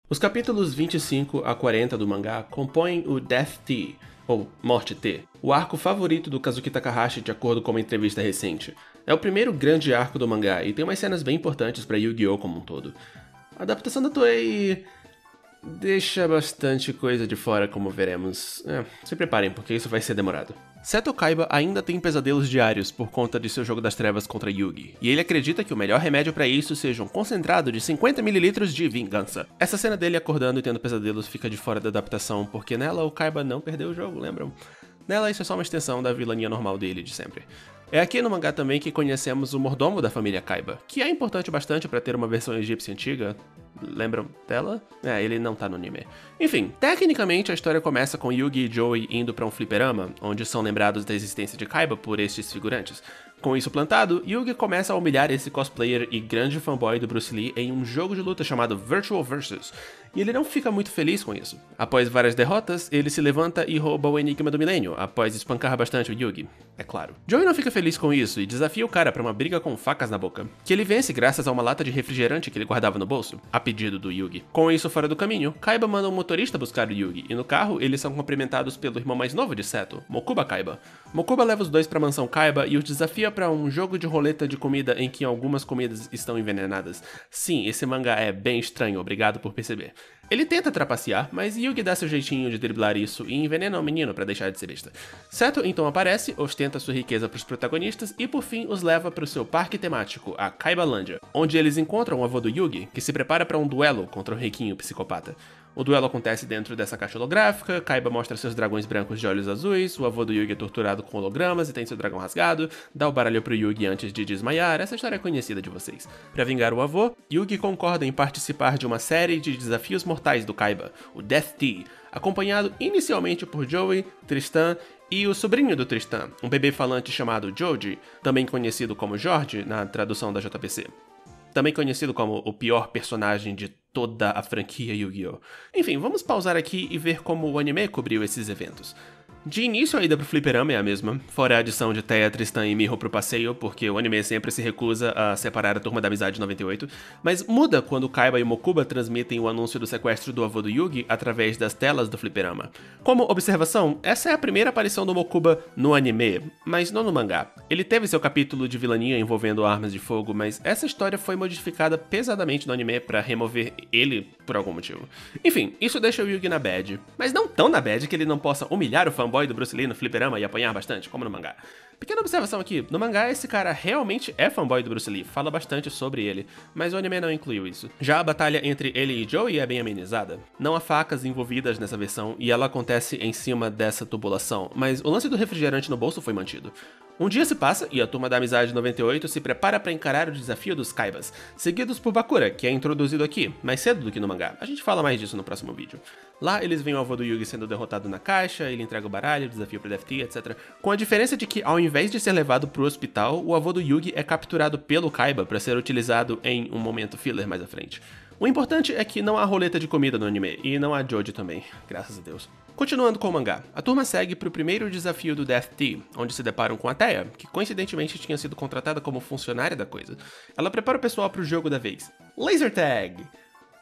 Os capítulos 25 a 40 do mangá compõem o Death T, ou Morte T, o arco favorito do Kazuki Takahashi de acordo com uma entrevista recente. É o primeiro grande arco do mangá e tem umas cenas bem importantes para Yu-Gi-Oh! Como um todo. A adaptação da Toei deixa bastante coisa de fora, como veremos. Se preparem, porque isso vai ser demorado. Seto Kaiba ainda tem pesadelos diários por conta de seu jogo das trevas contra Yugi, e ele acredita que o melhor remédio para isso seja um concentrado de 50 ml de vingança. Essa cena dele acordando e tendo pesadelos fica de fora da adaptação, porque nela o Kaiba não perdeu o jogo, lembram? Nela isso é só uma extensão da vilania normal dele de sempre. É aqui no mangá também que conhecemos o mordomo da família Kaiba, que é importante bastante para ter uma versão egípcia antiga. Lembram dela? Ele não tá no anime. Enfim, tecnicamente a história começa com Yugi e Joey indo pra um fliperama, onde são lembrados da existência de Kaiba por estes figurantes. Com isso plantado, Yugi começa a humilhar esse cosplayer e grande fanboy do Bruce Lee em um jogo de luta chamado Virtual Versus, e ele não fica muito feliz com isso. Após várias derrotas, ele se levanta e rouba o Enigma do Milênio, após espancar bastante o Yugi, é claro. Joey não fica feliz com isso e desafia o cara pra uma briga com facas na boca, que ele vence graças a uma lata de refrigerante que ele guardava no bolso, a pedido do Yugi. Com isso fora do caminho, Kaiba manda um motorista buscar o Yugi, e no carro eles são cumprimentados pelo irmão mais novo de Seto, Mokuba Kaiba. Mokuba leva os dois pra mansão Kaiba e os desafia pra um jogo de roleta de comida em que algumas comidas estão envenenadas. Sim, esse mangá é bem estranho, obrigado por perceber. Ele tenta trapacear, mas Yugi dá seu jeitinho de driblar isso e envenena o menino pra deixar de ser besta. Seto então aparece, ostenta sua riqueza pros protagonistas e por fim os leva pro seu parque temático, a Kaibalândia, onde eles encontram o avô do Yugi, que se prepara pra um duelo contra o riquinho psicopata. O duelo acontece dentro dessa caixa holográfica, Kaiba mostra seus dragões brancos de olhos azuis, o avô do Yugi é torturado com hologramas e tem seu dragão rasgado, dá o baralho pro Yugi antes de desmaiar, essa história é conhecida de vocês. Pra vingar o avô, Yugi concorda em participar de uma série de desafios mortais do Kaiba, o Death T, acompanhado inicialmente por Joey, Tristan e o sobrinho do Tristan, um bebê falante chamado Joji, também conhecido como Jorge na tradução da JPC. Também conhecido como o pior personagem de toda a franquia Yu-Gi-Oh! Enfim, vamos pausar aqui e ver como o anime cobriu esses eventos. De início, a ida pro fliperama é a mesma, fora a adição de Teia, Tristan e Miho pro passeio, porque o anime sempre se recusa a separar a Turma da Amizade 98, mas muda quando Kaiba e Mokuba transmitem o anúncio do sequestro do avô do Yugi através das telas do fliperama. Como observação, essa é a primeira aparição do Mokuba no anime, mas não no mangá. Ele teve seu capítulo de vilania envolvendo armas de fogo, mas essa história foi modificada pesadamente no anime pra remover ele por algum motivo. Enfim, isso deixa o Yugi na bad, mas não tão na bad que ele não possa humilhar o fanboy do Bruce Lee no fliperama e apanhar bastante, como no mangá. Pequena observação aqui, no mangá esse cara realmente é fanboy do Bruce Lee, fala bastante sobre ele, mas o anime não incluiu isso. Já a batalha entre ele e Joey é bem amenizada. Não há facas envolvidas nessa versão e ela acontece em cima dessa tubulação, mas o lance do refrigerante no bolso foi mantido. Um dia se passa e a Turma da Amizade 98 se prepara para encarar o desafio dos Kaibas, seguidos por Bakura, que é introduzido aqui, mais cedo do que no mangá. A gente fala mais disso no próximo vídeo. Lá eles veem o avô do Yugi sendo derrotado na caixa, ele entrega o baralho, o desafio pro Death T, etc. Com a diferença de que, ao invés de ser levado pro hospital, o avô do Yugi é capturado pelo Kaiba para ser utilizado em um momento filler mais à frente. O importante é que não há roleta de comida no anime, e não há Joji também, graças a Deus. Continuando com o mangá, a turma segue pro primeiro desafio do Death T, onde se deparam com a Teia, que coincidentemente tinha sido contratada como funcionária da coisa. Ela prepara o pessoal pro jogo da vez. Laser Tag!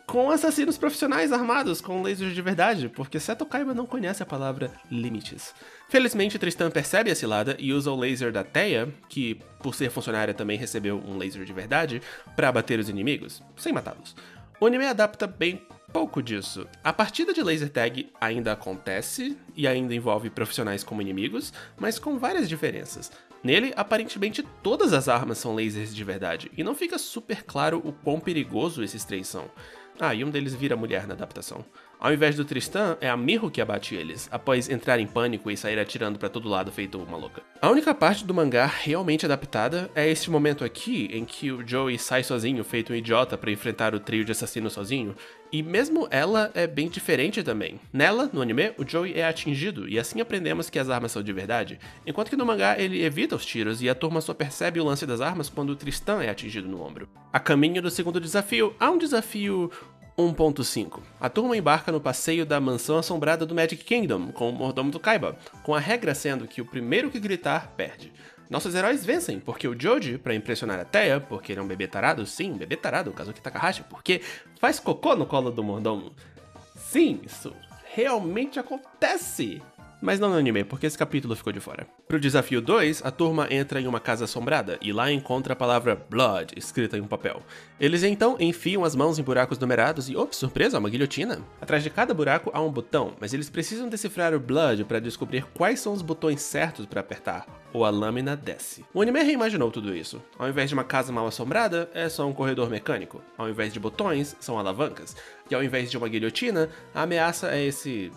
Com assassinos profissionais armados com lasers de verdade, porque Seto Kaiba não conhece a palavra limites. Felizmente, Tristan percebe a cilada e usa o laser da Teia, que por ser funcionária também recebeu um laser de verdade, pra abater os inimigos, sem matá-los. O anime adapta bem pouco disso. A partida de laser tag ainda acontece e ainda envolve profissionais como inimigos, mas com várias diferenças. Nele, aparentemente todas as armas são lasers de verdade, e não fica super claro o quão perigoso esses três são. E um deles vira mulher na adaptação. Ao invés do Tristan, é a Miho que abate eles, após entrar em pânico e sair atirando pra todo lado feito uma louca. A única parte do mangá realmente adaptada é este momento aqui, em que o Joey sai sozinho, feito um idiota pra enfrentar o trio de assassinos sozinho, e mesmo ela é bem diferente também. Nela, no anime, o Joey é atingido, e assim aprendemos que as armas são de verdade, enquanto que no mangá ele evita os tiros e a turma só percebe o lance das armas quando o Tristan é atingido no ombro. A caminho do segundo desafio, há um desafio 1.5. A turma embarca no passeio da mansão assombrada do Magic Kingdom, com o mordomo do Kaiba, com a regra sendo que o primeiro que gritar, perde. Nossos heróis vencem, porque o Joji, pra impressionar a Teia, porque ele é um bebê tarado, sim, bebê tarado, o Kazuki Takahashi, porque faz cocô no colo do mordomo. Sim, isso realmente acontece! Mas não no anime, porque esse capítulo ficou de fora. Pro desafio 2, a turma entra em uma casa assombrada e lá encontra a palavra Blood escrita em um papel. Eles então enfiam as mãos em buracos numerados e, ops, surpresa, uma guilhotina. Atrás de cada buraco há um botão, mas eles precisam decifrar o Blood para descobrir quais são os botões certos para apertar, ou a lâmina desce. O anime reimaginou tudo isso. Ao invés de uma casa mal assombrada, é só um corredor mecânico. Ao invés de botões, são alavancas. E ao invés de uma guilhotina, a ameaça é esse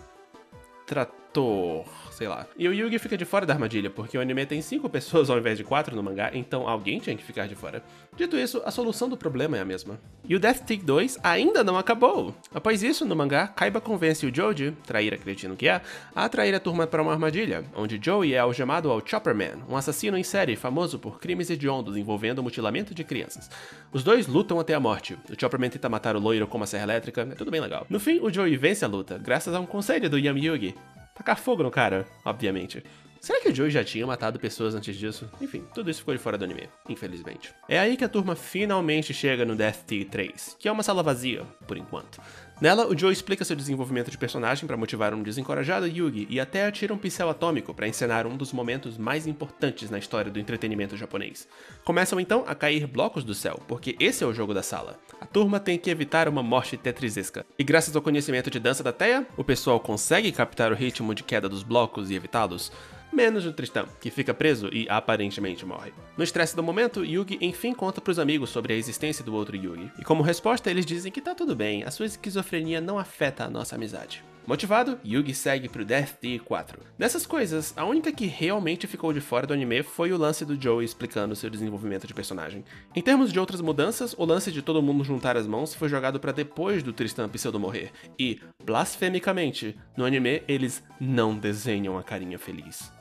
trator, sei lá. E o Yugi fica de fora da armadilha, porque o anime tem 5 pessoas ao invés de 4 no mangá, então alguém tinha que ficar de fora. Dito isso, a solução do problema é a mesma. E o Death Tick 2 ainda não acabou! Após isso, no mangá, Kaiba convence o Joji, traíra cretino que é, a atrair a turma para uma armadilha, onde Joey é algemado ao Chopper Man, um assassino em série famoso por crimes hediondos envolvendo o mutilamento de crianças. Os dois lutam até a morte. O Chopper Man tenta matar o loiro com uma serra elétrica, é tudo bem legal. No fim, o Joey vence a luta, graças a um conselho do Yami Yugi. Tacar fogo no cara, obviamente. Será que o Joey já tinha matado pessoas antes disso? Enfim, tudo isso ficou de fora do anime, infelizmente. É aí que a turma finalmente chega no Death Tick 3, que é uma sala vazia, por enquanto. Nela, o Joey explica seu desenvolvimento de personagem para motivar um desencorajado Yugi e até atira um pincel atômico para encenar um dos momentos mais importantes na história do entretenimento japonês. Começam então a cair blocos do céu, porque esse é o jogo da sala. A turma tem que evitar uma morte tetrisesca. E graças ao conhecimento de dança da Teia, o pessoal consegue captar o ritmo de queda dos blocos e evitá-los. Menos o Tristan, que fica preso e aparentemente morre. No estresse do momento, Yugi enfim conta pros amigos sobre a existência do outro Yugi. E como resposta, eles dizem que tá tudo bem, a sua esquizofrenia não afeta a nossa amizade. Motivado, Yugi segue pro Death Tick 4. Dessas coisas, a única que realmente ficou de fora do anime foi o lance do Joey explicando seu desenvolvimento de personagem. Em termos de outras mudanças, o lance de todo mundo juntar as mãos foi jogado pra depois do Tristan pseudo morrer. E, blasfemicamente, no anime eles não desenham a carinha feliz.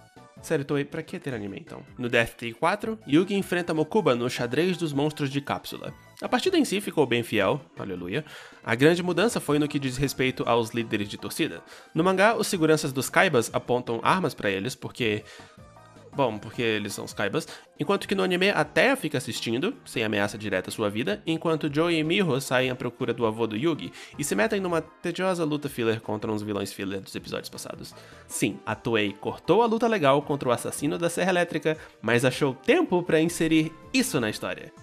Sério, Toei, pra que ter anime então? No Death Tick 4, Yugi enfrenta Mokuba no xadrez dos monstros de cápsula. A partida em si ficou bem fiel, aleluia. A grande mudança foi no que diz respeito aos líderes de torcida. No mangá, os seguranças dos Kaibas apontam armas pra eles porque eles são os Kaibas, enquanto que no anime a Teia fica assistindo, sem ameaça direta à sua vida, enquanto Joey e Miho saem à procura do avô do Yugi e se metem numa tediosa luta filler contra uns vilões filler dos episódios passados. Sim, a Toei cortou a luta legal contra o assassino da Serra Elétrica, mas achou tempo pra inserir isso na história.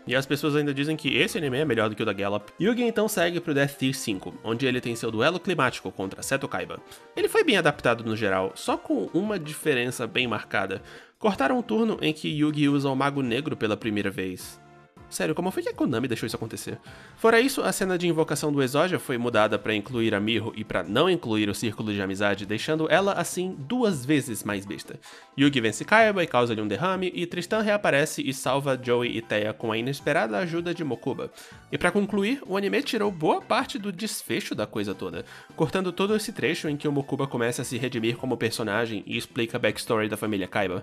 E as pessoas ainda dizem que esse anime é melhor do que o da Gallop. Yugi então segue pro Death Tick 5, onde ele tem seu duelo climático contra Seto Kaiba. Ele foi bem adaptado no geral, só com uma diferença bem marcada. Cortaram um turno em que Yugi usa o Mago Negro pela primeira vez. Sério, como foi que a Konami deixou isso acontecer? Fora isso, a cena de invocação do Exódia foi mudada pra incluir a Miho e pra não incluir o círculo de amizade, deixando ela, assim, 2 vezes mais besta. Yugi vence Kaiba e causa-lhe um derrame, e Tristan reaparece e salva Joey e Teia com a inesperada ajuda de Mokuba. E pra concluir, o anime tirou boa parte do desfecho da coisa toda, cortando todo esse trecho em que o Mokuba começa a se redimir como personagem e explica a backstory da família Kaiba.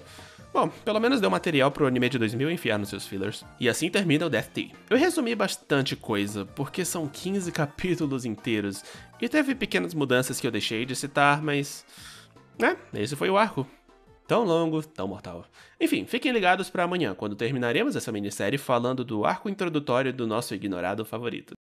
Bom, pelo menos deu material pro anime de 2000 enfiar nos seus fillers. E assim termina o Death Tick. Eu resumi bastante coisa, porque são 15 capítulos inteiros, e teve pequenas mudanças que eu deixei de citar, mas... esse foi o arco. Tão longo, tão mortal. Enfim, fiquem ligados pra amanhã, quando terminaremos essa minissérie falando do arco introdutório do nosso ignorado favorito.